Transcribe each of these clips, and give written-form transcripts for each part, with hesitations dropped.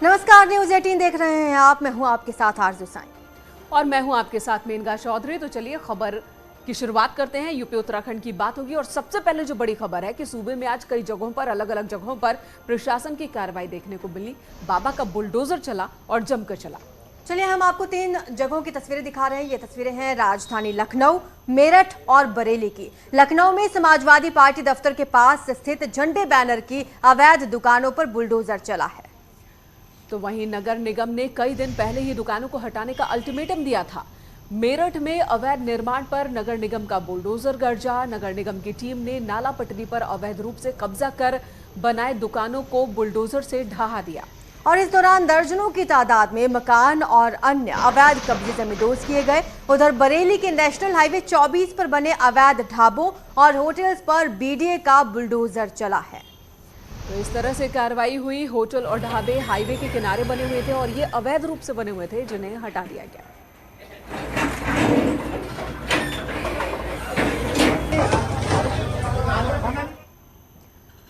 नमस्कार, न्यूज 18 देख रहे हैं आप। मैं हूं आपके साथ आरजू साईं और मैं हूं आपके साथ मेनका चौधरी। तो चलिए खबर की शुरुआत करते हैं। यूपी उत्तराखंड की बात होगी और सबसे पहले जो बड़ी खबर है कि सूबे में आज कई जगहों पर अलग अलग जगहों पर प्रशासन की कार्रवाई देखने को मिली। बाबा का बुलडोजर चला और जमकर चला। चलिए हम आपको 3 जगहों की तस्वीरें दिखा रहे हैं। ये तस्वीरें हैं राजधानी लखनऊ, मेरठ और बरेली की। लखनऊ में समाजवादी पार्टी दफ्तर के पास स्थित झंडे बैनर की अवैध दुकानों पर बुलडोजर चला है। तो वहीं नगर निगम ने कई दिन पहले ही दुकानों को हटाने का अल्टीमेटम दिया था। मेरठ में अवैध निर्माण पर नगर निगम का बुलडोजर गरजा। नगर निगम की टीम ने नाला पटरी पर अवैध रूप से कब्जा कर बनाए दुकानों को बुलडोजर से ढहा दिया। और इस दौरान दर्जनों की तादाद में मकान और अन्य अवैध कब्जे जमींदोज किए गए। उधर बरेली के नेशनल हाईवे 24 पर बने अवैध ढाबों और होटल्स पर बीडीए का बुलडोजर चला है। तो इस तरह से कार्रवाई हुई। होटल और ढाबे हाईवे के किनारे बने हुए थे और ये अवैध रूप से बने हुए थे, जिन्हें हटा दिया गया।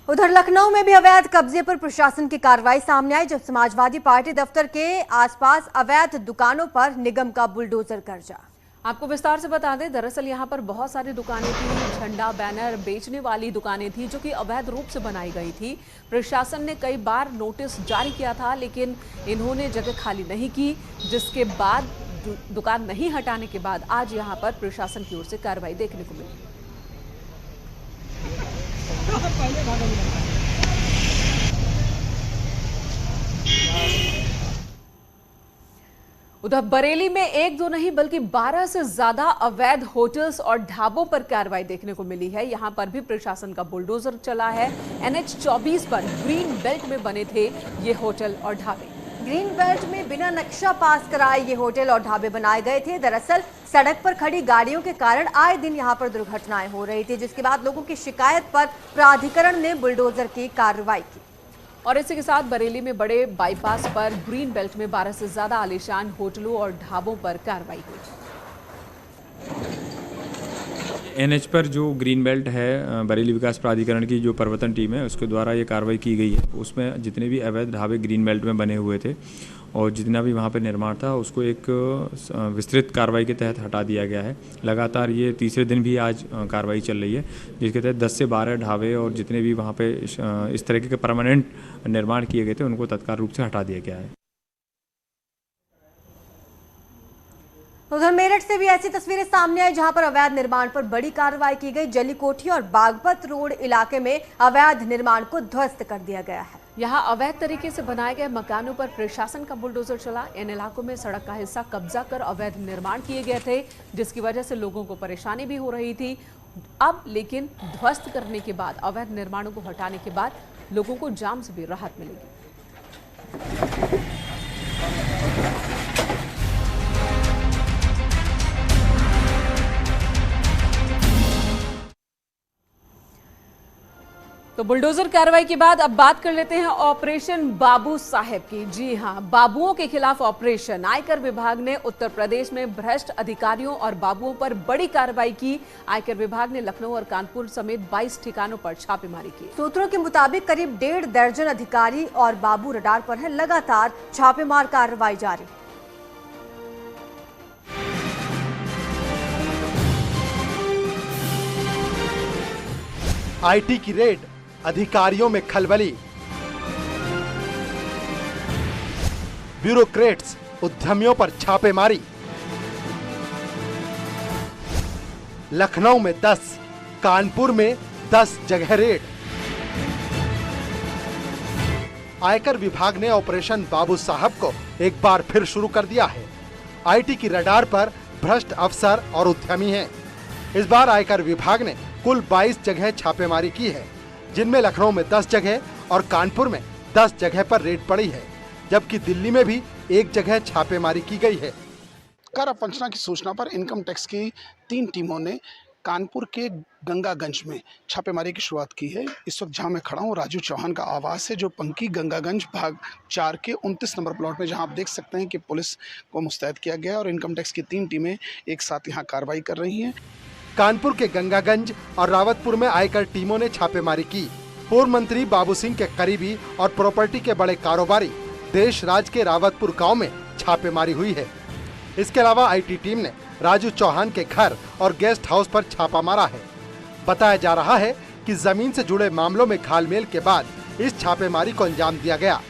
उधर लखनऊ में भी अवैध कब्जे पर प्रशासन की कार्रवाई सामने आई, जब समाजवादी पार्टी दफ्तर के आसपास अवैध दुकानों पर निगम का बुलडोजर गरजा। आपको विस्तार से बता दें, दरअसल यहाँ पर बहुत सारी दुकानें थी। झंडा बैनर बेचने वाली दुकानें थी जो कि अवैध रूप से बनाई गई थी। प्रशासन ने कई बार नोटिस जारी किया था, लेकिन इन्होंने जगह खाली नहीं की, जिसके बाद दुकान नहीं हटाने के बाद आज यहाँ पर प्रशासन की ओर से कार्रवाई देखने को मिली। उधर बरेली में 1-2 नहीं बल्कि 12 से ज्यादा अवैध होटल्स और ढाबों पर कार्रवाई देखने को मिली है। यहां पर भी प्रशासन का बुलडोजर चला है। NH 24 पर ग्रीन बेल्ट में बने थे ये होटल और ढाबे। ग्रीन बेल्ट में बिना नक्शा पास कराए ये होटल और ढाबे बनाए गए थे। दरअसल सड़क पर खड़ी गाड़ियों के कारण आए दिन यहां पर दुर्घटनाएं हो रही थी, जिसके बाद लोगों की शिकायत पर प्राधिकरण ने बुलडोजर की कार्रवाई की। और इसी के साथ बरेली में बड़े बाईपास पर ग्रीन बेल्ट में 12 से ज्यादा आलीशान होटलों और ढाबों पर कार्रवाई हुई। NH पर जो ग्रीन बेल्ट है, बरेली विकास प्राधिकरण की जो प्रवर्तन टीम है उसके द्वारा ये कार्रवाई की गई है। उसमें जितने भी अवैध ढाबे ग्रीन बेल्ट में बने हुए थे और जितना भी वहाँ पर निर्माण था उसको एक विस्तृत कार्रवाई के तहत हटा दिया गया है। लगातार ये तीसरे दिन भी आज कार्रवाई चल रही है, जिसके तहत 10 से 12 ढाबे और जितने भी वहाँ पे इस तरह के परमानेंट निर्माण किए गए थे उनको तत्काल रूप से हटा दिया गया है। उधर मेरठ से भी ऐसी तस्वीरें सामने आई, जहां पर अवैध निर्माण पर बड़ी कार्रवाई की गई। जली कोठी और बागपत रोड इलाके में अवैध निर्माण को ध्वस्त कर दिया गया है। यहां अवैध तरीके से बनाए गए मकानों पर प्रशासन का बुलडोजर चला। इन इलाकों में सड़क का हिस्सा कब्जा कर अवैध निर्माण किए गए थे, जिसकी वजह से लोगों को परेशानी भी हो रही थी। अब लेकिन ध्वस्त करने के बाद, अवैध निर्माणों को हटाने के बाद लोगों को जाम से भी राहत मिलेगी। तो बुलडोजर कार्रवाई के बाद अब बात कर लेते हैं ऑपरेशन बाबू साहेब की। जी हां, बाबुओं के खिलाफ ऑपरेशन। आयकर विभाग ने उत्तर प्रदेश में भ्रष्ट अधिकारियों और बाबुओं पर बड़ी कार्रवाई की। आयकर विभाग ने लखनऊ और कानपुर समेत 22 ठिकानों पर छापेमारी की। सूत्रों के मुताबिक करीब 1.5 दर्जन अधिकारी और बाबू रडार पर है। लगातार छापेमार कार्रवाई जारी। IT की रेड, अधिकारियों में खलबली। ब्यूरोक्रेट्स, उद्यमियों पर छापेमारी। लखनऊ में 10, कानपुर में 10 जगह रेड। आयकर विभाग ने ऑपरेशन बाबू साहब को एक बार फिर शुरू कर दिया है। IT की रडार पर भ्रष्ट अफसर और उद्यमी हैं। इस बार आयकर विभाग ने कुल 22 जगह छापेमारी की है, जिनमें लखनऊ में 10 जगह और कानपुर में 10 जगह पर रेड पड़ी है, जबकि दिल्ली में भी 1 जगह छापेमारी की गई है। कर अपवंचना की सूचना पर इनकम टैक्स की 3 टीमों ने कानपुर के गंगागंज में छापेमारी की शुरुआत की है। इस वक्त जहां मैं खड़ा हूं, राजू चौहान का आवास है, जो पंकी गंगागंज भाग 4 के 29 नंबर प्लॉट में, जहां आप देख सकते हैं कि पुलिस को मुस्तैद किया गया और इनकम टैक्स की 3 टीमें एक साथ यहां कार्रवाई कर रही हैं। कानपुर के गंगागंज और रावतपुर में आयकर टीमों ने छापेमारी की। पूर्व मंत्री बाबू सिंह के करीबी और प्रॉपर्टी के बड़े कारोबारी देश राज के रावतपुर गांव में छापेमारी हुई है। इसके अलावा आईटी टीम ने राजू चौहान के घर और गेस्ट हाउस पर छापा मारा है। बताया जा रहा है कि जमीन से जुड़े मामलों में घालमेल के बाद इस छापेमारी को अंजाम दिया गया।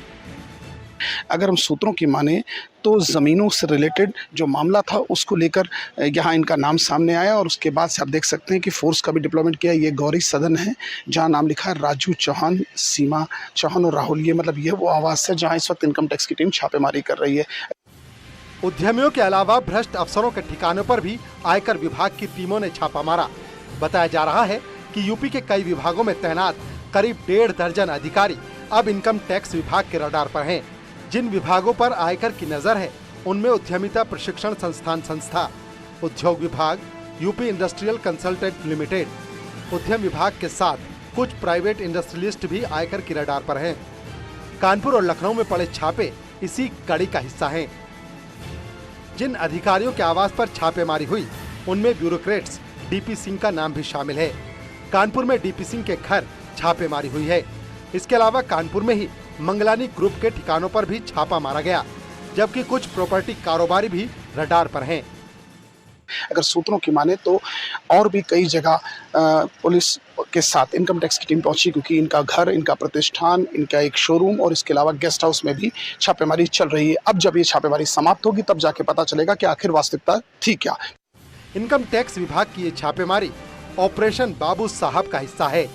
अगर हम सूत्रों की माने तो ज़मीनों से रिलेटेड जो मामला था उसको लेकर यहाँ इनका नाम सामने आया और उसके बाद से आप देख सकते हैं कि फोर्स का भी डिप्लॉयमेंट किया। ये गौरी सदन है जहाँ नाम लिखा है राजू चौहान, सीमा चौहान और राहुल। ये मतलब ये वो आवास है जहाँ इस वक्त इनकम टैक्स की टीम छापेमारी कर रही है। उद्यमियों के अलावा भ्रष्ट अफसरों के ठिकानों पर भी आयकर विभाग की टीमों ने छापा मारा। बताया जा रहा है कि यूपी के कई विभागों में तैनात करीब 1.5 दर्जन अधिकारी अब इनकम टैक्स विभाग के रडार पर हैं। जिन विभागों पर आयकर की नजर है उनमें उद्यमिता प्रशिक्षण संस्थान संस्था, उद्योग विभाग, यूपी इंडस्ट्रियल कंसल्टेंट लिमिटेड, उद्यम विभाग के साथ कुछ प्राइवेट इंडस्ट्रियलिस्ट भी आयकर की रडार पर हैं। कानपुर और लखनऊ में पड़े छापे इसी कड़ी का हिस्सा हैं। जिन अधिकारियों के आवास पर छापेमारी हुई उनमें ब्यूरोक्रेट्स डीपी सिंह का नाम भी शामिल है। कानपुर में डीपी सिंह के घर छापेमारी हुई है। इसके अलावा कानपुर में ही मंगलानी ग्रुप के ठिकानों पर भी छापा मारा गया, जबकि कुछ प्रॉपर्टी कारोबारी भी रडार पर हैं। अगर सूत्रों की माने तो और भी कई जगह पुलिस के साथ इनकम टैक्स की टीम पहुंची, क्योंकि इनका घर, इनका प्रतिष्ठान, इनका एक शोरूम और इसके अलावा गेस्ट हाउस में भी छापेमारी चल रही है। अब जब ये छापेमारी समाप्त होगी तब जाके पता चलेगा कि आखिर वास्तविकता थी क्या। इनकम टैक्स विभाग की ये छापेमारी ऑपरेशन बाबू साहब का हिस्सा है।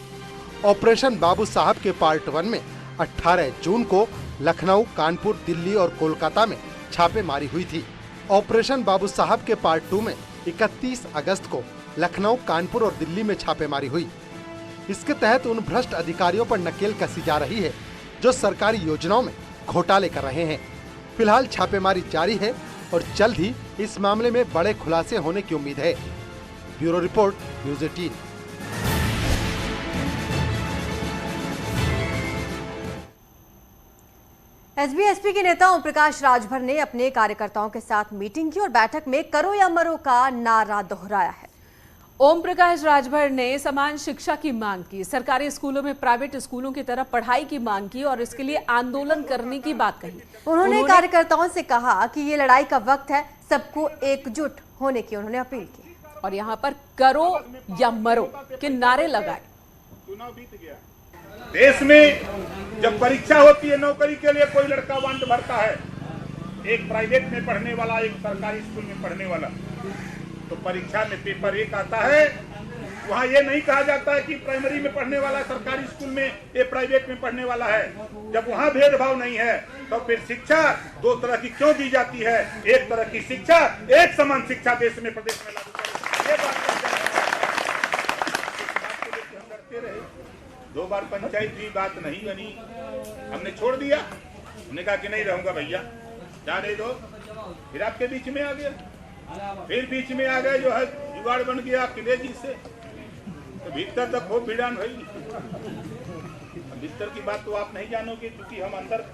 ऑपरेशन बाबू साहब के पार्ट 1 में 18 जून को लखनऊ, कानपुर, दिल्ली और कोलकाता में छापेमारी हुई थी। ऑपरेशन बाबू साहब के पार्ट 2 में 31 अगस्त को लखनऊ, कानपुर और दिल्ली में छापेमारी हुई। इसके तहत उन भ्रष्ट अधिकारियों पर नकेल कसी जा रही है जो सरकारी योजनाओं में घोटाले कर रहे हैं। फिलहाल छापेमारी जारी है और जल्द ही इस मामले में बड़े खुलासे होने की उम्मीद है। Bureau report, news 18। एसबीएसपी के नेता ओम प्रकाश राजभर ने अपने कार्यकर्ताओं के साथ मीटिंग की और बैठक में करो या मरो का नारा दोहराया है। ओम प्रकाश राजभर ने समान शिक्षा की मांग की, सरकारी स्कूलों में प्राइवेट स्कूलों की तरह पढ़ाई की मांग की और इसके लिए आंदोलन करने की बात कही। उन्होंने कार्यकर्ताओं से कहा कि ये लड़ाई का वक्त है, सबको एकजुट होने की उन्होंने अपील की और यहाँ पर करो या मरो के नारे लगाए। देश में जब परीक्षा होती है नौकरी के लिए, कोई लड़का वांट भरता है, एक प्राइवेट में पढ़ने वाला, एक सरकारी स्कूल में पढ़ने वाला, तो परीक्षा में पेपर एक आता है। वहाँ ये नहीं कहा जाता है कि प्राइमरी में पढ़ने वाला सरकारी स्कूल में, ये प्राइवेट में पढ़ने वाला है। जब वहाँ भेदभाव नहीं है तो फिर शिक्षा दो तरह की क्यों दी जाती है? एक तरह की शिक्षा, एक समान शिक्षा देश में, प्रदेश में लागू करें। ये बात हम करते रहे। 2 बार पंचायत भी बात नहीं बनी, हमने छोड़ दिया। हमने कहा कि नहीं रहूंगा भैया, जाने दो। फिर आपके बीच में आ गया, फिर बीच में आ गए जो है जुगाड़ बन गया किले जी से, तो भीतर तक खूब भिड़ान हुई। भीतर की बात तो आप नहीं जानोगे, क्योंकि हम अंदर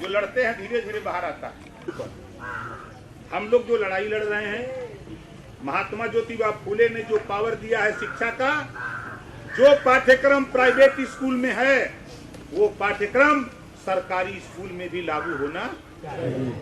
जो लड़ते हैं धीरे धीरे बाहर आता है। हम लोग जो लड़ाई लड़ रहे हैं, महात्मा ज्योतिबा फूले ने जो पावर दिया है शिक्षा का, जो पाठ्यक्रम प्राइवेट स्कूल में है वो पाठ्यक्रम सरकारी स्कूल में भी लागू होना चाहिए।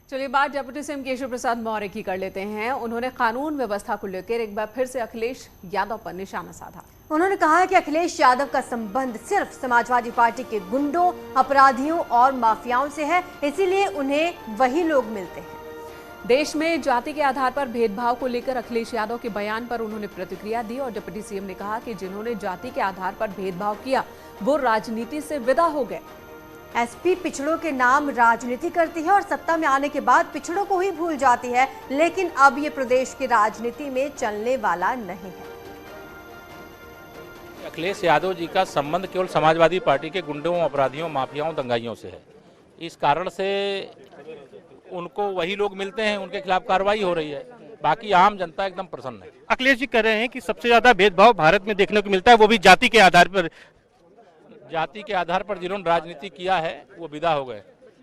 चलिए बात डिप्टी सीएम केशव प्रसाद मौर्य की कर लेते हैं। उन्होंने कानून व्यवस्था को लेकर एक बार फिर से अखिलेश यादव पर निशाना साधा। उन्होंने कहा कि अखिलेश यादव का संबंध सिर्फ समाजवादी पार्टी के गुंडों, अपराधियों और माफियाओं से है, इसीलिए उन्हें वही लोग मिलते हैं। देश में जाति के आधार पर भेदभाव को लेकर अखिलेश यादव के बयान पर उन्होंने प्रतिक्रिया दी और डिप्टी सीएम ने कहा कि जिन्होंने जाति के आधार पर भेदभाव किया वो राजनीति से विदा हो गए। एसपी पिछड़ों के नाम राजनीति करती है और सत्ता में आने के बाद पिछड़ों को ही भूल जाती है, लेकिन अब ये प्रदेश की राजनीति में चलने वाला नहीं है। अखिलेश यादव जी का संबंध केवल समाजवादी पार्टी के गुंडों, अपराधियों, माफियाओं, दंगाइयों से है। इस कारण से उनको वही लोग मिलते हैं, उनके खिलाफ कार्रवाई हो रही है। बाकी आम जनता एकदम प्रसन्न है। अखिलेश जी कह रहे हैं कि सबसे ज्यादा भेदभाव भारत में देखने को मिलता है, वो भी जाति के आधार पर। जाति के आधार पर जिन्होंने राजनीति किया है वो विदा हो गए।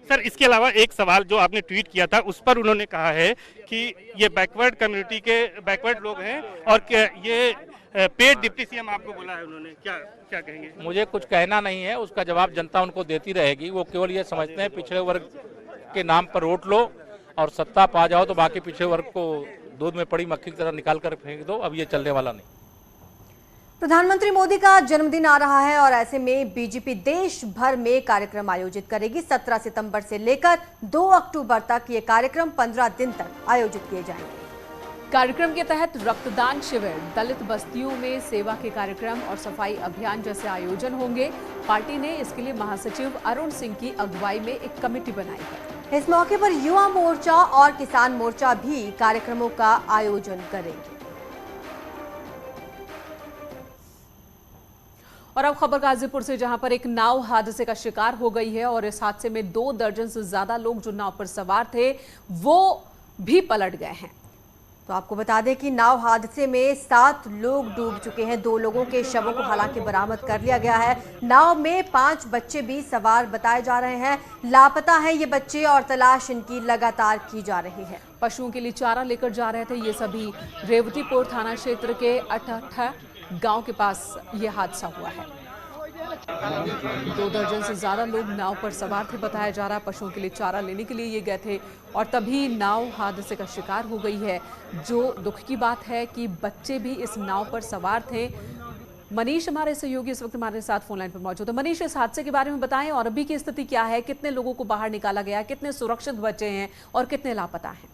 सर, इसके अलावा एक सवाल जो आपने ट्वीट किया था उस पर उन्होंने कहा है कि ये बैकवर्ड कम्युनिटी के बैकवर्ड लोग हैं और ये पेड डिप्टी सीएम आपको बोला है उन्होंने, क्या क्या कहेंगे? मुझे कुछ कहना नहीं है, उसका जवाब जनता उनको देती रहेगी। वो केवल ये समझते हैं पिछड़े वर्ग के नाम पर वोट लो और सत्ता पा जाओ तो बाकी पिछड़े वर्ग को दूध में पड़ी मक्खी की तरह निकाल कर फेंक दो। अब ये चलने वाला नहीं। प्रधानमंत्री मोदी का जन्मदिन आ रहा है और ऐसे में बीजेपी देश भर में कार्यक्रम आयोजित करेगी। 17 सितंबर से लेकर 2 अक्टूबर तक ये कार्यक्रम 15 दिन तक आयोजित किए जाएंगे। कार्यक्रम के तहत रक्तदान शिविर, दलित बस्तियों में सेवा के कार्यक्रम और सफाई अभियान जैसे आयोजन होंगे। पार्टी ने इसके लिए महासचिव अरुण सिंह की अगुवाई में एक कमेटी बनाई है। इस मौके पर युवा मोर्चा और किसान मोर्चा भी कार्यक्रमों का आयोजन करेंगे। और अब खबर गाजीपुर से, जहां पर एक नाव हादसे का शिकार हो गई है और इस हादसे में 2 दर्जन से ज्यादा लोग जो नाव पर सवार थे वो भी पलट गए हैं। तो आपको बता दें कि नाव हादसे में 7 लोग डूब चुके हैं। 2 लोगों के शवों को हालांकि बरामद कर लिया गया है। नाव में 5 बच्चे भी सवार बताए जा रहे हैं। लापता हैं ये बच्चे और तलाश इनकी लगातार की जा रही है। पशुओं के लिए चारा लेकर जा रहे थे ये सभी। रेवतीपुर थाना क्षेत्र के अठठा गांव के पास ये हादसा हुआ है। 2 दर्जन से ज्यादा लोग नाव पर सवार थे बताया जा रहा है। पशुओं के लिए चारा लेने के लिए ये गए थे और तभी नाव हादसे का शिकार हो गई है। जो दुख की बात है कि बच्चे भी इस नाव पर सवार थे। मनीष हमारे सहयोगी इस वक्त हमारे साथ फोन लाइन पर मौजूद है। मनीष, इस हादसे के बारे में बताएं और अभी की स्थिति क्या है? कितने लोगों को बाहर निकाला गया, कितने सुरक्षित बचे हैं और कितने लापता हैं?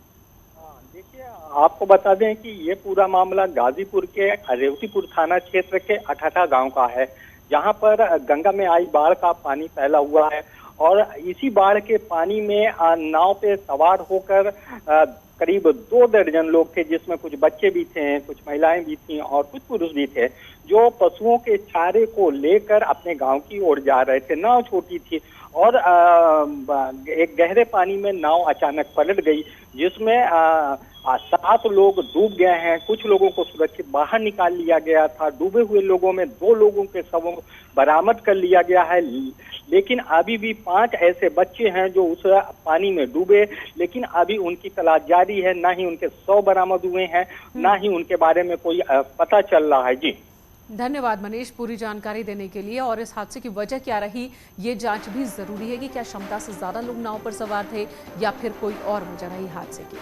देखिए, आपको बता दें कि ये पूरा मामला गाजीपुर के रेवतीपुर थाना क्षेत्र के अठठा गांव का है, जहां पर गंगा में आई बाढ़ का पानी फैला हुआ है और इसी बाढ़ के पानी में नाव पे सवार होकर करीब 2 दर्जन लोग थे, जिसमें कुछ बच्चे भी थे, कुछ महिलाएं भी थीं और कुछ पुरुष भी थे, जो पशुओं के चारे को लेकर अपने गांव की ओर जा रहे थे। नाव छोटी थी और एक गहरे पानी में नाव अचानक पलट गई, जिसमें 7 लोग डूब गए हैं। कुछ लोगों को सुरक्षित बाहर निकाल लिया गया था। डूबे हुए लोगों में 2 लोगों के शवों को बरामद कर लिया गया है, लेकिन अभी भी 5 ऐसे बच्चे हैं जो उस पानी में डूबे, लेकिन अभी उनकी तलाश जारी है। ना ही उनके शव बरामद हुए हैं, ना ही उनके बारे में कोई पता चल रहा है। जी, धन्यवाद मनीष पूरी जानकारी देने के लिए। और इस हादसे की वजह क्या रही ये जांच भी जरूरी है कि क्या क्षमता से ज्यादा लोग नाव पर सवार थे या फिर कोई और वजह रही हादसे की।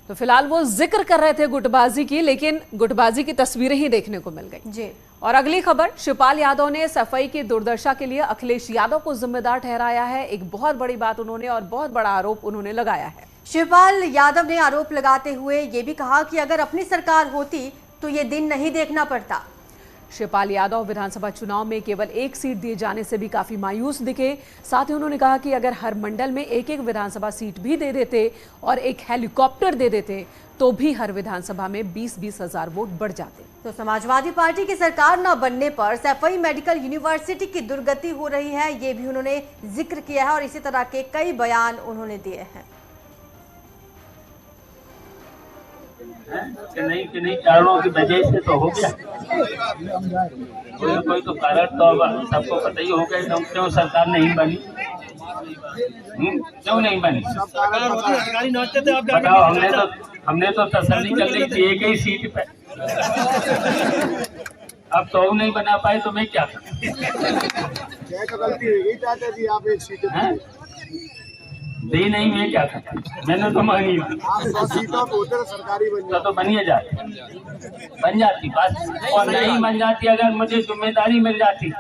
तो फिलहाल वो जिक्र कर रहे थे गुटबाजी की, लेकिन गुटबाजी की तस्वीरें ही देखने को मिल गई जी। और अगली खबर, शिवपाल यादव ने सफाई की दुर्दशा के लिए अखिलेश यादव को जिम्मेदार ठहराया है। एक बहुत बड़ी बात उन्होंने और बहुत बड़ा आरोप उन्होंने लगाया है। शिवपाल यादव ने आरोप लगाते हुए ये भी कहा कि अगर अपनी सरकार होती तो ये दिन नहीं देखना पड़ता। शिवपाल यादव विधानसभा चुनाव में केवल 1 सीट दिए जाने से भी काफी मायूस दिखे। साथ ही उन्होंने कहा कि अगर हर मंडल में 1-1 विधानसभा सीट भी दे देते और एक हेलीकॉप्टर दे देते तो भी हर विधानसभा में 20-20 हजार वोट बढ़ जाते। तो समाजवादी पार्टी की सरकार न बनने पर सैफई मेडिकल यूनिवर्सिटी की दुर्गति हो रही है, ये भी उन्होंने जिक्र किया है और इसी तरह के कई बयान उन्होंने दिए हैं। कि नहीं कारणों की वजह से तो हो गया, कोई तो कारण तो सबको पता ही हो गया। क्यों सरकार नहीं बनी? क्यों नहीं बनी बताओ? हमने तो तसल्ली कर ली थी 1 ही सीट पे। अब तो नहीं बना पाए तो मैं क्या करूं? दी नहीं, मैं क्या करता? मैंने तो मांगी तो बनिए जाती, बन जाती बस। और नहीं बन जाती अगर मुझे जिम्मेदारी मिल जाती।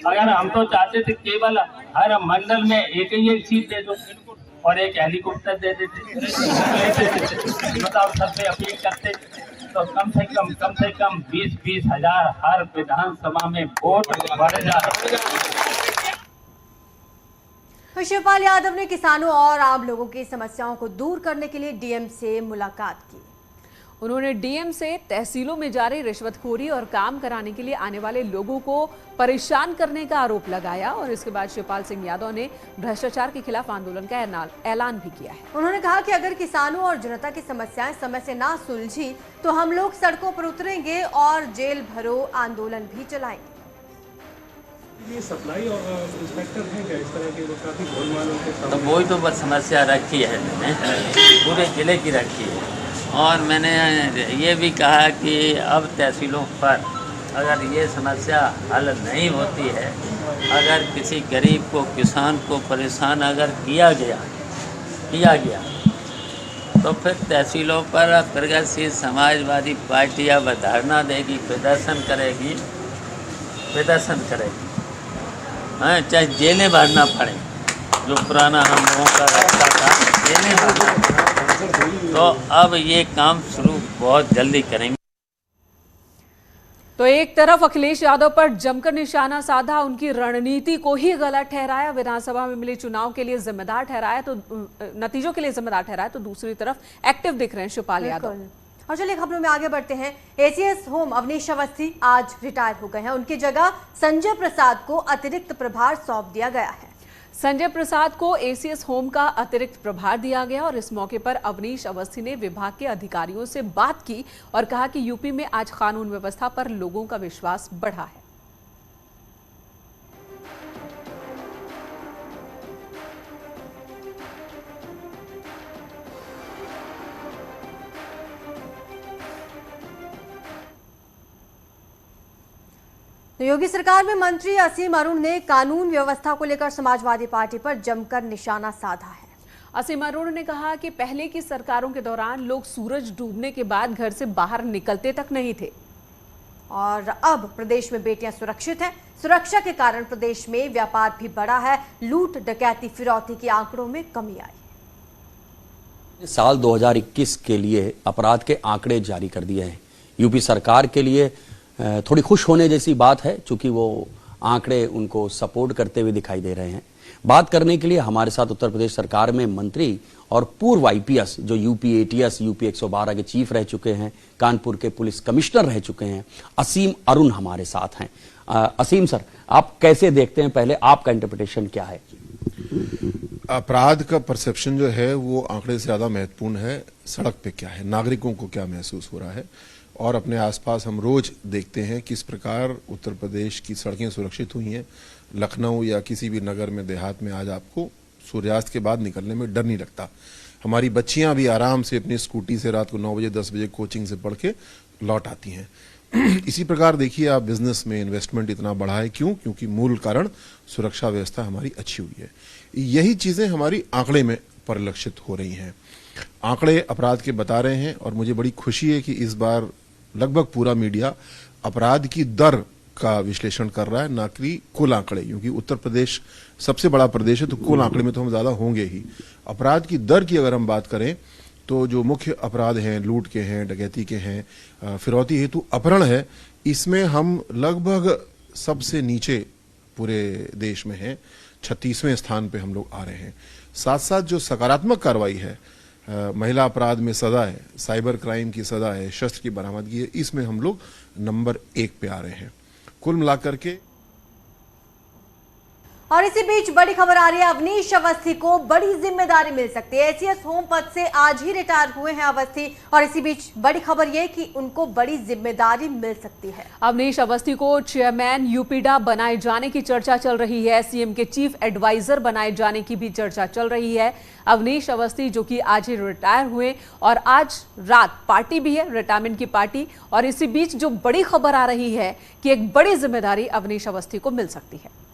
अगर हम तो चाहते थे केवल हर मंडल में 1 सीट दे दो और एक हेलीकॉप्टर दे देते। बताओ, सबसे अपील करते तो कम से कम 20-20 हजार हर विधानसभा में वोट बढ़ जाए। तो शिवपाल यादव ने किसानों और आम लोगों की समस्याओं को दूर करने के लिए डीएम से मुलाकात की। उन्होंने डीएम से तहसीलों में जारी रिश्वतखोरी और काम कराने के लिए आने वाले लोगों को परेशान करने का आरोप लगाया और इसके बाद शिवपाल सिंह यादव ने भ्रष्टाचार के खिलाफ आंदोलन का ऐलान भी किया है। उन्होंने कहा कि अगर किसानों और जनता की समस्याएं समय से ना सुलझी तो हम लोग सड़कों पर उतरेंगे और जेल भरो आंदोलन भी चलाएंगे। ये सप्लाई इंस्पेक्टर हैं क्या इस तरह के? वो काफी गोलमाल उनके साथ। तो वही तो बस समस्या रखी है, पूरे जिले की रखी है और मैंने ये भी कहा कि अब तहसीलों पर अगर ये समस्या हल नहीं होती है, अगर किसी गरीब को, किसान को परेशान अगर किया गया तो फिर तहसीलों पर प्रगतिशील समाजवादी पार्टी अब धरना देगी, प्रदर्शन करेगी, हाँ, चाहे जेलें भरना पड़े, जो पुराना हम लोगों का रास्ता था, जेलें भरना पड़े। तो अब ये काम शुरू बहुत जल्दी करेंगे। तो एक तरफ अखिलेश यादव पर जमकर निशाना साधा, उनकी रणनीति को ही गलत ठहराया, विधानसभा में मिले चुनाव के लिए जिम्मेदार ठहराया, तो नतीजों के लिए जिम्मेदार ठहराया, तो दूसरी तरफ एक्टिव दिख रहे हैं शिवपाल यादव। और चलिए खबरों में आगे बढ़ते हैं। एसीएस होम अवनीश अवस्थी आज रिटायर हो गए हैं, उनकी जगह संजय प्रसाद को अतिरिक्त प्रभार सौंप दिया गया है। संजय प्रसाद को एसीएस होम का अतिरिक्त प्रभार दिया गया और इस मौके पर अवनीश अवस्थी ने विभाग के अधिकारियों से बात की और कहा कि यूपी में आज कानून व्यवस्था पर लोगों का विश्वास बढ़ा है। तो योगी सरकार में मंत्री असीम अरुण ने कानून व्यवस्था को लेकर समाजवादी पार्टी पर जमकर निशाना साधा है। असीम अरुण ने कहा कि पहले की सरकारों के दौरान लोग सूरज डूबने के बाद घर से बाहर निकलते तक नहीं थे और अब प्रदेश में बेटियां सुरक्षित हैं। सुरक्षा के कारण प्रदेश में व्यापार भी बढ़ा है। लूट, डकैती, फिरौती के आंकड़ों में कमी आई। साल 2021 के लिए अपराध के आंकड़े जारी कर दिए हैं। यूपी सरकार के लिए थोड़ी खुश होने जैसी बात है, चूंकि वो आंकड़े उनको सपोर्ट करते हुए दिखाई दे रहे हैं। बात करने के लिए हमारे साथ उत्तर प्रदेश सरकार में मंत्री और पूर्व आईपीएस जो यूपी एटीएस, यूपी 112 के चीफ रह चुके हैं, कानपुर के पुलिस कमिश्नर रह चुके हैं, असीम अरुण हमारे साथ हैं। असीम सर, आप कैसे देखते हैं, पहले आपका इंटरप्रिटेशन क्या है? अपराध का परसेप्शन जो है वो आंकड़े से ज्यादा महत्वपूर्ण है। सड़क पे क्या है, नागरिकों को क्या महसूस हो रहा है, और अपने आसपास हम रोज देखते हैं किस प्रकार उत्तर प्रदेश की सड़कें सुरक्षित हुई हैं। लखनऊ या किसी भी नगर में, देहात में आज आपको सूर्यास्त के बाद निकलने में डर नहीं लगता। हमारी बच्चियां भी आराम से अपनी स्कूटी से रात को 9 बजे 10 बजे कोचिंग से पढ़ के लौट आती हैं। इसी प्रकार देखिए आप, बिजनेस में इन्वेस्टमेंट इतना बढ़ा है, क्यों? क्योंकि मूल कारण सुरक्षा व्यवस्था हमारी अच्छी हुई है। यही चीजें हमारी आंकड़े में परिलक्षित हो रही हैं। आंकड़े अपराध के बता रहे हैं और मुझे बड़ी खुशी है कि इस बार लगभग पूरा मीडिया अपराध की दर का विश्लेषण कर रहा है, ना कि कुल आंकड़े, क्योंकि उत्तर प्रदेश सबसे बड़ा प्रदेश है तो कुल आंकड़े में तो हम ज्यादा होंगे ही। अपराध की दर की अगर हम बात करें तो जो मुख्य अपराध हैं, लूट के हैं, डकैती के हैं, फिरौती हेतु अपहरण है, इसमें हम लगभग सबसे नीचे पूरे देश में हैं। 36वें स्थान पे हम लोग आ रहे हैं। साथ साथ जो सकारात्मक कार्रवाई है, महिला अपराध में सजा है, साइबर क्राइम की सजा है, शस्त्र की बरामदगी है, इसमें हम लोग नंबर 1 पे आ रहे हैं कुल मिलाकर के। और इसी बीच बड़ी खबर आ रही है, अवनीश अवस्थी को बड़ी जिम्मेदारी मिल सकती है। एसीएस होम पद से आज ही रिटायर हुए हैं अवस्थी, और इसी बीच बड़ी खबर यह कि उनको बड़ी जिम्मेदारी मिल सकती है। अवनीश अवस्थी को चेयरमैन यूपीडा बनाए जाने की चर्चा चल रही है। सीएम के चीफ एडवाइजर बनाए जाने की भी चर्चा चल रही है। अवनीश अवस्थी जो कि आज ही रिटायर हुए और आज रात पार्टी भी है, रिटायरमेंट की पार्टी, और इसी बीच जो बड़ी खबर आ रही है कि एक बड़ी जिम्मेदारी अवनीश अवस्थी को मिल सकती है।